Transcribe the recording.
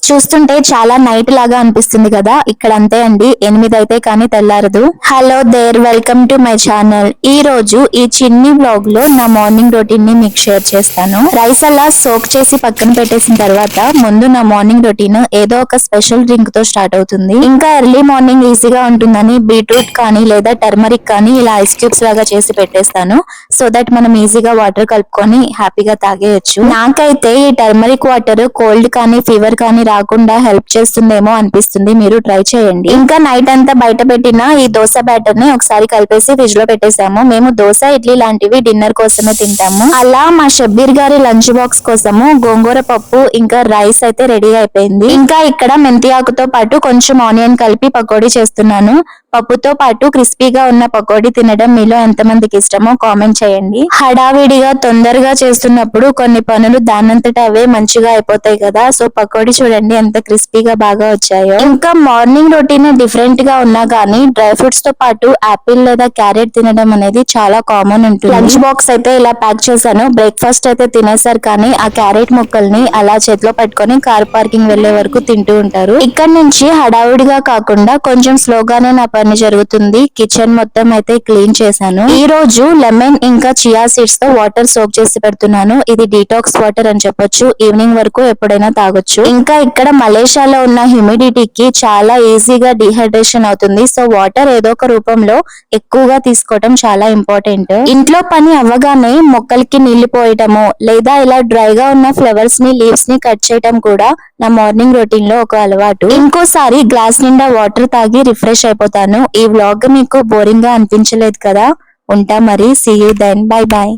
చూస్తుంటే చాలా నైట్ లాగా అనిపిస్తుంది కదా. ఇక్కడ అంతే అండి, 8 అయితే కానీ తెల్లారదు. Hello there, welcome to my channel. ఈ రోజు ఈ చిన్ని బ్లాగ్ లో నా మార్నింగ్ రొటీన్ ని మీకు షేర్ చేస్తాను. రైస్ అలా సోక్ చేసి పక్కన పెట్టేసిన తర్వాత ముందు నా మార్నింగ్ రొటీన్ ఏదో ఒక స్పెషల్ డ్రింక్ తో స్టార్ట్ అవుతుంది. ఇంకా ఎర్లీ మార్నింగ్ ఈజీగా ఉంటుందని బీట్రూట్ కానీ లేదా టర్మరిక్ కానీ ఇలా ఐస్ క్యూబ్స్ లాగా చేసి పెట్టేస్తాను. సో దట్ మనం ఈజీగా వాటర్ కలుపుకొని హ్యాపీగా తాగేయచ్చు. నాకైతే ఈ టర్మరిక్ వాటర్ కోల్డ్ కానీ ఫీవర్ కానీ రాకుండా హెల్ప్ చేస్తుందేమో అనిపిస్తుంది. మీరు ట్రై చేయండి. ఇంకా నైట్ అంతా బయట పెట్టిన ఈ దోశ బ్యాటర్ ని ఒకసారి కలిపేసి ఫ్రిడ్జ్ లో పెట్టేసాము. మేము దోశ ఇడ్లీ లాంటివి డిన్నర్ కోసమే తింటాము. అలా మా షబ్బీర్ గారి లంచ్ బాక్స్ కోసము గోంగూర పప్పు ఇంకా రైస్ అయితే రెడీ అయిపోయింది. ఇంకా ఇక్కడ మెంతి ఆకుతో పాటు కొంచెం ఆనియన్ కలిపి పకోడీ చేస్తున్నాను. పప్పుతో పాటు క్రిస్పీగా ఉన్న పకోడీ తినడం మీలో ఎంతమందికి ఇష్టమో కామెంట్ చేయండి. హడావిడిగా తొందరగా చేస్తున్నప్పుడు కొన్ని పనులు దానంతట అవే మంచిగా అయిపోతాయి కదా. సో పకోడీ చూడండి ఎంత క్రిస్పీగా బాగా వచ్చాయో. ఇంకా మార్నింగ్ రొటీన్ డిఫరెంట్ గా ఉన్నా గానీ డ్రై ఫ్రూట్స్ తో పాటు ఆపిల్ లేదా క్యారెట్ తినడం అనేది చాలా కామన్ ఉంటుంది. లంచ్ బాక్స్ అయితే ఇలా ప్యాక్ చేశాను. బ్రేక్ఫాస్ట్ అయితే తినేసారు కానీ ఆ క్యారెట్ ముక్కల్ని అలా చేతిలో పట్టుకొని కార్ పార్కింగ్ వెళ్లే వరకు తింటూ ఉంటారు. ఇక్కడ నుంచి హడావిడిగా కాకుండా కొంచెం స్లోగానే నా పని జరుగుతుంది. కిచెన్ మొత్తం అయితే క్లీన్ చేశాను. ఈ రోజు లెమన్ ఇంకా చియా సీడ్స్ తో వాటర్ సోక్ చేసి పెడుతున్నాను. ఇది డీటాక్స్ వాటర్ అని చెప్పొచ్చు. ఈవినింగ్ వరకు ఎప్పుడైనా తాగొచ్చు. ఇంకా ఇక్కడ మలేషియాలో ఉన్న హ్యూమిడిటీకి చాలా ఈజీగా డిహైడ్రేషన్ అవుతుంది. సో వాటర్ ఏదో ఒక రూపంలో ఎక్కువగా తీసుకోవటం చాలా ఇంపార్టెంట్. ఇంట్లో పని అవ్వగానే మొక్కలకి నీళ్లు పోయటము లేదా ఇలా డ్రైగా ఉన్న ఫ్లవర్స్ ని లీవ్స్ ని కట్ చేయటం కూడా నా మార్నింగ్ రొటీన్ లో ఒక అలవాటు. ఇంకోసారి గ్లాస్ నిండా వాటర్ తాగి రిఫ్రెష్ అయిపోతాను. ఈ వ్లాగ్ మీకు బోరింగ్ గా అనిపించలేదు కదా. ఉంటా మరి. See you then. Bye bye.